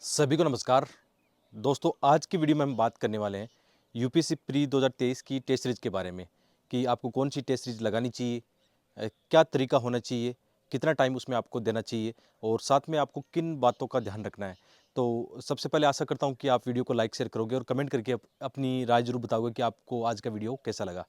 सभी को नमस्कार। दोस्तों, आज की वीडियो में हम बात करने वाले हैं यूपीएससी प्री 2023 की टेस्ट सीरीज के बारे में कि आपको कौन सी टेस्ट सीरीज लगानी चाहिए, क्या तरीका होना चाहिए, कितना टाइम उसमें आपको देना चाहिए और साथ में आपको किन बातों का ध्यान रखना है। तो सबसे पहले आशा करता हूं कि आप वीडियो को लाइक शेयर करोगे और कमेंट करके अपनी राय जरूर बताओगे कि आपको आज का वीडियो कैसा लगा।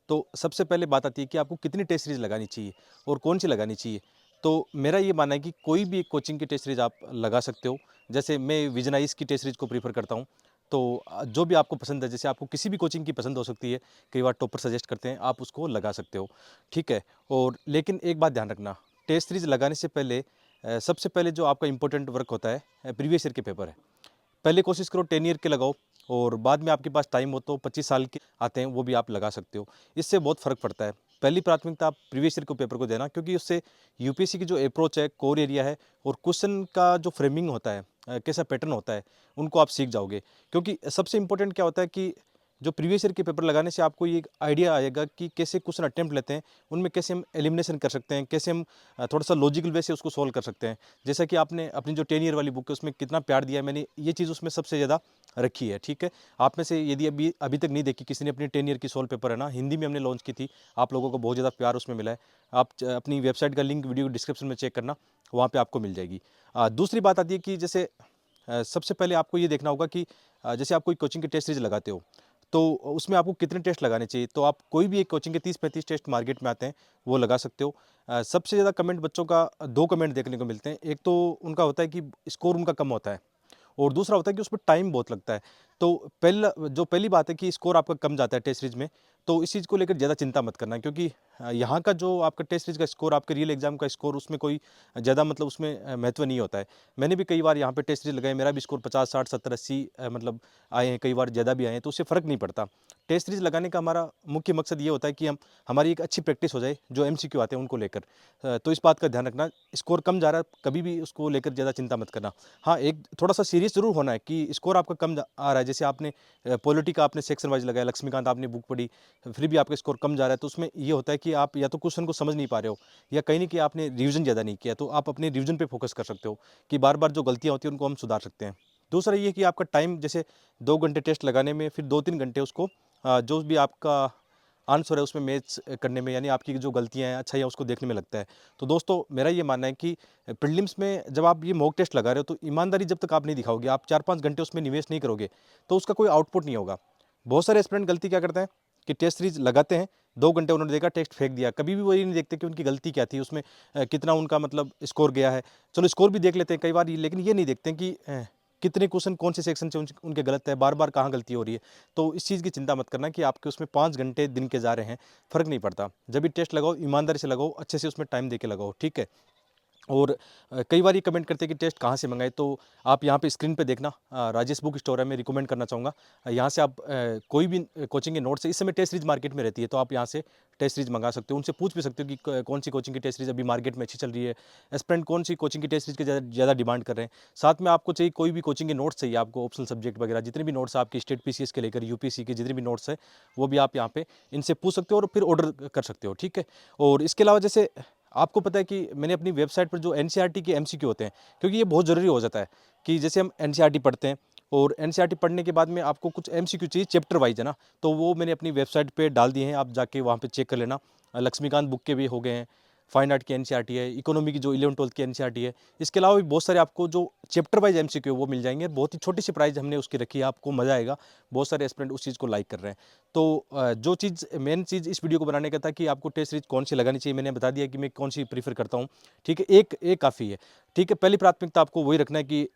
तो सबसे पहले बात आती है कि आपको कितनी टेस्ट सीरीज लगानी चाहिए और कौन सी लगानी चाहिए। तो मेरा ये मानना है कि कोई भी एक कोचिंग की टेस्ट सीरीज आप लगा सकते हो। जैसे मैं विजनाइज की टेस्ट सीरीज को प्रीफर करता हूँ। तो जो भी आपको पसंद है, जैसे आपको किसी भी कोचिंग की पसंद हो सकती है, कई बार टॉपर सजेस्ट करते हैं, आप उसको लगा सकते हो, ठीक है। और लेकिन एक बात ध्यान रखना, टेस्ट सीरीज लगाने से पहले सबसे पहले जो आपका इंपॉर्टेंट वर्क होता है प्रीवियस ईयर के पेपर है। पहले कोशिश करो 10 ईयर के लगाओ और बाद में आपके पास टाइम हो तो 25 साल के आते हैं, वो भी आप लगा सकते हो। इससे बहुत फ़र्क पड़ता है। पहली प्राथमिकता आप प्रीवियस ईयर के पेपर को देना, क्योंकि उससे यूपीएससी की जो अप्रोच है, कोर एरिया है और क्वेश्चन का जो फ्रेमिंग होता है, कैसा पैटर्न होता है, उनको आप सीख जाओगे। क्योंकि सबसे इंपॉर्टेंट क्या होता है कि जो प्रीवियस ईयर के पेपर लगाने से आपको ये एक आइडिया आएगा कि कैसे क्वेश्चन अटेम्प्ट लेते हैं, उनमें कैसे हम एलिमिनेशन कर सकते हैं, कैसे हम थोड़ा सा लॉजिकल वे से उसको सॉल्व कर सकते हैं। जैसा कि आपने अपनी जो 10 ईयर वाली बुक है उसमें कितना प्यार दिया है, मैंने ये चीज़ उसमें सबसे ज़्यादा रखी है, ठीक है। आप में से यदि अभी अभी तक नहीं देखी किसी ने अपनी 10 ईयर की सोल्व पेपर है ना, हिंदी में हमने लॉन्च की थी, आप लोगों को बहुत ज़्यादा प्यार उसमें मिला है। आप अपनी वेबसाइट का लिंक वीडियो डिस्क्रिप्शन में चेक करना, वहाँ पे आपको मिल जाएगी। दूसरी बात आती है कि जैसे सबसे पहले आपको ये देखना होगा कि जैसे आप कोई कोचिंग के टेस्ट सीरीज लगाते हो, तो उसमें आपको कितने टेस्ट लगाने चाहिए। तो आप कोई भी एक कोचिंग के 30-35 टेस्ट मार्केट में आते हैं, वो लगा सकते हो। सबसे ज़्यादा कमेंट बच्चों का 2 कमेंट देखने को मिलते हैं। एक तो उनका होता है कि स्कोर उनका कम होता है और दूसरा होता है कि उसमें टाइम बहुत लगता है। तो पहली बात है कि स्कोर आपका कम जाता है टेस्ट सीरीज में, तो इस चीज़ को लेकर ज़्यादा चिंता मत करना, क्योंकि यहाँ का जो आपका टेस्ट सीरीज का स्कोर, आपके रियल एग्जाम का स्कोर, उसमें कोई ज़्यादा मतलब उसमें महत्व नहीं होता है। मैंने भी कई बार यहाँ पे टेस्ट सीरीज लगाए, मेरा भी स्कोर 50, 60, 70, 80 मतलब आए हैं, कई बार ज़्यादा भी आए हैं, तो उससे फ़र्क नहीं पड़ता। टेस्ट सीरीज लगाने का हमारा मुख्य मकसद ये होता है कि हमारी एक अच्छी प्रैक्टिस हो जाए, जो एमसीक्यू आते हैं उनको लेकर। तो इस बात का ध्यान रखना, स्कोर कम जा रहा है, कभी भी उसको लेकर ज़्यादा चिंता मत करना। हाँ, एक थोड़ा-सा सीरियस ज़रूर होना है कि स्कोर आपका कम आ रहा है। जैसे आपने पॉलिटी का आपने सेक्शन वाइज़ लगाया, लक्ष्मीकांत आपने बुक पढ़ी, फिर भी आपका स्कोर कम जा रहा है, तो उसमें ये होता है कि आप या तो क्वेश्चन को समझ नहीं पा रहे हो, या कहीं न कहीं आपने रिवीज़न ज़्यादा नहीं किया। तो आप अपने रिवीज़न पे फ़ोकस कर सकते हो कि बार-बार जो गलतियाँ होती हैं, उनको हम सुधार सकते हैं। दूसरा ये कि आपका टाइम, जैसे 2 घंटे टेस्ट लगाने में, फिर 2-3 घंटे उसको जो भी आपका आंसर है उसमें मैच करने में, यानी आपकी जो गलतियाँ हैं, अच्छाइयाँ, उसको देखने में लगता है। तो दोस्तों, मेरा ये मानना है कि प्रीलिम्स में जब आप ये मॉक टेस्ट लगा रहे हो, तो ईमानदारी जब तक आप नहीं दिखाओगे, आप 4-5 घंटे उसमें निवेश नहीं करोगे, तो उसका कोई आउटपुट नहीं होगा। बहुत सारे एस्पिरेंट गलती क्या करते हैं कि टेस्ट सीरीज लगाते हैं, 2 घंटे उन्होंने देखा, टेस्ट फेंक दिया। कभी भी वो ये नहीं देखते कि उनकी गलती क्या थी, उसमें कितना उनका मतलब स्कोर गया है। चलो, स्कोर भी देख लेते हैं कई बार, लेकिन ये नहीं देखते हैं कि कितने क्वेश्चन कौन से सेक्शन से उनके गलत है, बार-बार कहाँ गलती हो रही है। तो इस चीज़ की चिंता मत करना कि आपके उसमें 5 घंटे दिन के जा रहे हैं, फ़र्क नहीं पड़ता। जब भी टेस्ट लगाओ, ईमानदारी से लगाओ, अच्छे से उसमें टाइम दे के लगाओ, ठीक है? और कई बार ये कमेंट करते हैं कि टेस्ट कहाँ से मंगाएँ, तो आप यहाँ पे स्क्रीन पे देखना, राजेश बुक स्टोर है, मैं रिकमेंड करना चाहूँगा। यहाँ से आप कोई भी कोचिंग के नोट्स है, इस समय टेस्ट सीरीज मार्केट में रहती है, तो आप यहाँ से टेस्ट सीरीज मंगा सकते हो। उनसे पूछ भी सकते हो कि कौन सी कोचिंग की टेस्ट सीरीज अभी मार्केट में अच्छी चल रही है, एस्पिरेंट कौन सी कोचिंग की टेस्ट सीरीज की ज़्यादा ज़्यादा डिमांड कर रहे हैं। साथ में आपको चाहिए कोई भी कोचिंग के नोट्स चाहिए, आपको ऑप्शनल सब्जेक्ट वगैरह जितने भी नोट्स आपके स्टेट पीसीएस के लेकर यूपीएससी के जितने भी नोट्स हैं, वो भी आप यहाँ पे इनसे पूछ सकते हो और फिर ऑर्डर कर सकते हो, ठीक है। और इसके अलावा जैसे आपको पता है कि मैंने अपनी वेबसाइट पर जो एनसीईआरटी के एमसीक्यू होते हैं, क्योंकि ये बहुत ज़रूरी हो जाता है कि जैसे हम एनसीईआरटी पढ़ते हैं और एनसीईआरटी पढ़ने के बाद में आपको कुछ एमसीक्यू चाहिए चैप्टर वाइज, है ना, तो वो मैंने अपनी वेबसाइट पे डाल दिए हैं, आप जाके वहाँ पे चेक कर लेना। लक्ष्मीकांत बुक के भी हो गए हैं, फाइन आर्ट की एनसीईआरटी है, इकोनॉमी की जो 11-12 की एनसीईआरटी है। इसके अलावा भी बहुत सारे आपको जो चैप्टर वाइज एमसीक्यू वो मिल जाएंगे। बहुत ही छोटी सी प्राइस हमने उसकी रखी है, आपको मज़ा आएगा। बहुत सारे एस्पिरेंट उस चीज़ को लाइक कर रहे हैं। तो जो चीज़ मेन चीज़ इस वीडियो को बनाने का था कि आपको टेस्ट सीरीज कौन सी लगानी चाहिए, मैंने बता दिया कि मैं कौन सी प्रीफर करता हूँ, ठीक है। एक काफ़ी है, ठीक है। पहली प्राथमिकता आपको वही रखना है कि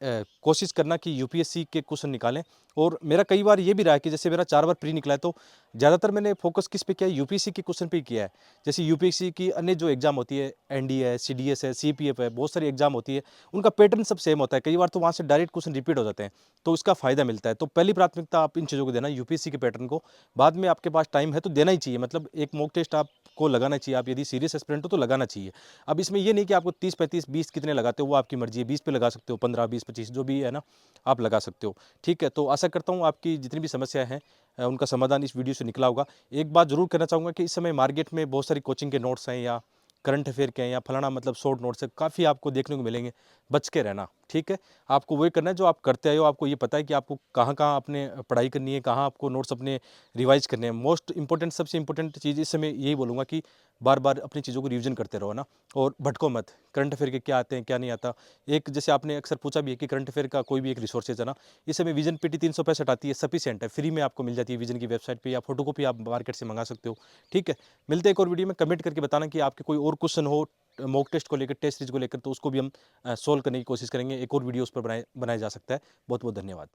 कोशिश करना कि यूपीएससी के क्वेश्चन निकालें। और मेरा कई बार ये भी रहा है कि जैसे मेरा 4 बार प्री निकला है, तो ज़्यादातर मैंने फोकस किस पे किया है, यूपीएससी के क्वेश्चन पे ही किया है। जैसे यूपीएससी की अन्य जो एग्जाम होती है, एनडीए है, सीडीएस है, सीपीएफ है, बहुत सारी एग्जाम होती है, उनका पैटर्न सब सेम होता है। कई बार तो वहाँ से डायरेक्ट क्वेश्चन रिपीट हो जाते हैं, तो इसका फ़ायदा मिलता है। तो पहली प्राथमिकता आप इन चीज़ों को देना, यूपीएससी के पैटर्न को। बाद में आपके पास टाइम है तो देना ही चाहिए, मतलब एक मॉक टेस्ट आपको लगाना चाहिए। आप यदि सीरियस एस्पिरेंट हो तो लगाना चाहिए। अब इसमें ये नहीं कि आपको 30, 35, 20 कितने लगाते हो, वो आपकी मर्जी है। 20 पे लगा सकते हो, 15, 20, 25 जो भी है ना, आप लगा सकते हो, ठीक है। तो आशा करता हूँ आपकी जितनी भी समस्या हैं उनका समाधान इस वीडियो से निकला होगा। एक बात ज़रूर कहना चाहूँगा कि इस समय मार्केट में बहुत सारी कोचिंग के नोट्स हैं, या करंट अफेयर के हैं या फलाना मतलब शॉर्ट नोट्स है, काफ़ी आपको देखने को मिलेंगे। बच के रहना, ठीक है। आपको वही करना है जो आप करते आए हो। आपको ये पता है कि आपको कहाँ-कहाँ अपने पढ़ाई करनी है, कहाँ आपको नोट्स अपने रिवाइज़ करने हैं। मोस्ट इम्पोर्टेंट, सबसे इम्पोर्टेंट चीज़ इस समय यही बोलूँगा कि बार-बार अपनी चीज़ों को रिवीजन करते रहो ना, और भटको मत। करंट अफेयर के क्या आते हैं, क्या नहीं आता। एक जैसे आपने अक्सर पूछा भी है कि करंट अफेयर का कोई भी एक रिसोर्सेज है ना, इस समय विजन पीटी 365 आती है, सफिशिएंट है, फ्री में आपको मिल जाती है विजन की वेबसाइट पे, या फोटोकॉपी आप मार्केट से मंगा सकते हो, ठीक है। मिलते हैं एक और वीडियो में। कमेंट करके बताना कि आपके कोई और क्वेश्चन हो मॉक टेस्ट को लेकर, टेस्ट सीरीज को लेकर, तो उसको भी हम सोल्व करने की कोशिश करेंगे। एक और वीडियो उस पर बनाया जा सकता है। बहुत बहुत धन्यवाद।